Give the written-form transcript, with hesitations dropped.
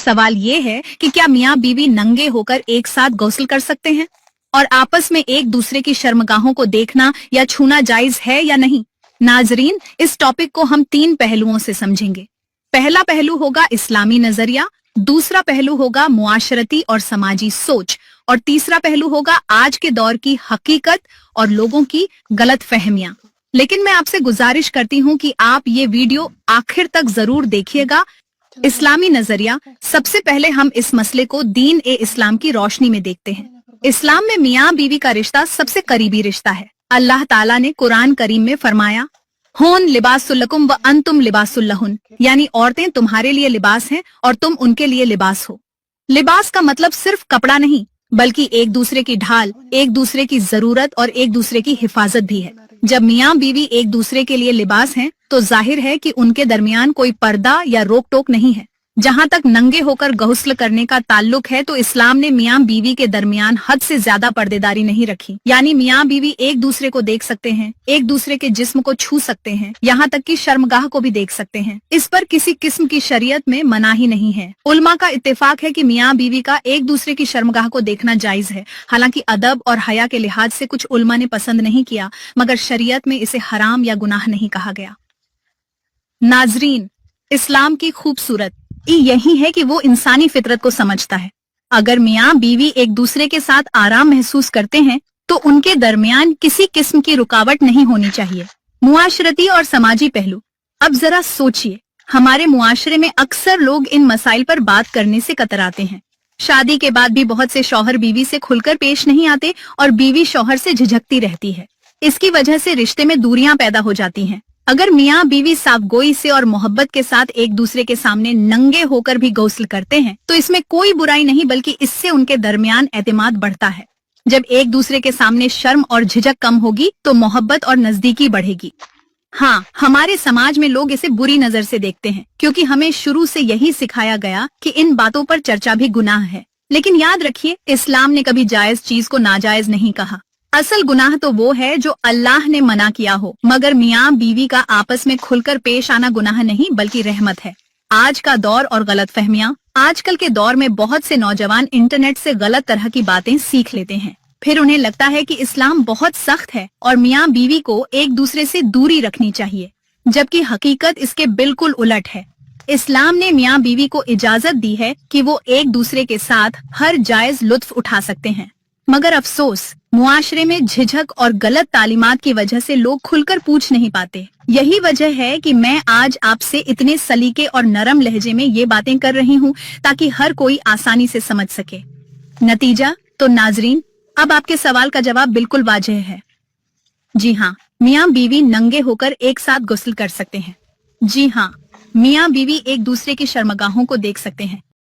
सवाल ये है कि क्या मियाँ बीवी नंगे होकर एक साथ गौस्ल कर सकते हैं और आपस में एक दूसरे की शर्मगाहों को देखना या छूना जायज है या नहीं। नाजरीन, इस टॉपिक को हम 3 पहलुओं से समझेंगे। पहला पहलू होगा इस्लामी नजरिया, दूसरा पहलू होगा मुआशरती और समाजी सोच, और तीसरा पहलू होगा आज के दौर की हकीकत और लोगों की गलत फहमियां। लेकिन मैं आपसे गुजारिश करती हूं कि आप ये वीडियो आखिर तक जरूर देखिएगा। इस्लामी नजरिया, सबसे पहले हम इस मसले को दीन ए इस्लाम की रोशनी में देखते हैं। इस्लाम में मियाँ बीवी का रिश्ता सबसे करीबी रिश्ता है। अल्लाह ताला ने कुरान करीम में फरमाया, होन लिबासुल्लकुम व अंतुम लिबासुल्लहुन, यानी औरतें तुम्हारे लिए लिबास हैं और तुम उनके लिए लिबास हो। लिबास का मतलब सिर्फ कपड़ा नहीं, बल्कि एक दूसरे की ढाल, एक दूसरे की जरूरत और एक दूसरे की हिफाजत भी है। जब मियाँ बीवी एक दूसरे के लिए लिबास हैं, तो जाहिर है कि उनके दरमियान कोई पर्दा या रोक टोक नहीं है। जहाँ तक नंगे होकर गहुस्ल करने का ताल्लुक है, तो इस्लाम ने मियाँ बीवी के दरमियान हद से ज्यादा पर्देदारी नहीं रखी। यानी मियाँ बीवी एक दूसरे को देख सकते हैं, एक दूसरे के जिस्म को छू सकते हैं, यहाँ तक कि शर्मगाह को भी देख सकते हैं। इस पर किसी किस्म की शरीयत में मनाही नहीं है। उलमा का इत्तेफाक है कि मियाँ बीवी का एक दूसरे की शर्मगाह को देखना जायज है। हालांकि अदब और हया के लिहाज से कुछ उलमा ने पसंद नहीं किया, मगर शरीयत में इसे हराम या गुनाह नहीं कहा गया। नाजरीन, इस्लाम की खूबसूरत यही है कि वो इंसानी फितरत को समझता है। अगर मियाँ बीवी एक दूसरे के साथ आराम महसूस करते हैं, तो उनके दरमियान किसी किस्म की रुकावट नहीं होनी चाहिए। मुआशरती और समाजी पहलू, अब जरा सोचिए, हमारे मुआशरे में अक्सर लोग इन मसाइल पर बात करने से कतराते हैं। शादी के बाद भी बहुत से शौहर बीवी से खुलकर पेश नहीं आते और बीवी शौहर से झिझकती रहती है। इसकी वजह से रिश्ते में दूरियां पैदा हो जाती हैं। अगर मियाँ बीवी साफगोई से और मोहब्बत के साथ एक दूसरे के सामने नंगे होकर भी गौस्ल करते हैं, तो इसमें कोई बुराई नहीं, बल्कि इससे उनके दरमियान एतमाद बढ़ता है। जब एक दूसरे के सामने शर्म और झिझक कम होगी, तो मोहब्बत और नजदीकी बढ़ेगी। हाँ, हमारे समाज में लोग इसे बुरी नजर से देखते हैं, क्योंकि हमें शुरू से यही सिखाया गया कि इन बातों पर चर्चा भी गुनाह है। लेकिन याद रखिए, इस्लाम ने कभी जायज चीज को नाजायज नहीं कहा। असल गुनाह तो वो है जो अल्लाह ने मना किया हो, मगर मियाँ बीवी का आपस में खुलकर पेश आना गुनाह नहीं, बल्कि रहमत है। आज का दौर और गलत फहमियाँ, आजकल के दौर में बहुत से नौजवान इंटरनेट से गलत तरह की बातें सीख लेते हैं। फिर उन्हें लगता है कि इस्लाम बहुत सख्त है और मियाँ बीवी को एक दूसरे से दूरी रखनी चाहिए, जबकि हकीकत इसके बिल्कुल उलट है। इस्लाम ने मियाँ बीवी को इजाजत दी है कि वो एक दूसरे के साथ हर जायज लुत्फ उठा सकते हैं, मगर अफसोस, मुआशरे में झिझक और गलत तालीमात की वजह से लोग खुलकर पूछ नहीं पाते। यही वजह है कि मैं आज आपसे इतने सलीके और नरम लहजे में ये बातें कर रही हूँ, ताकि हर कोई आसानी से समझ सके। नतीजा तो नाजरीन, अब आपके सवाल का जवाब बिल्कुल वाजह है। जी हाँ, मियाँ बीवी नंगे होकर एक साथ गुस्ल कर सकते हैं। जी हाँ, मियाँ बीवी एक दूसरे की शर्मगाहों को देख सकते हैं,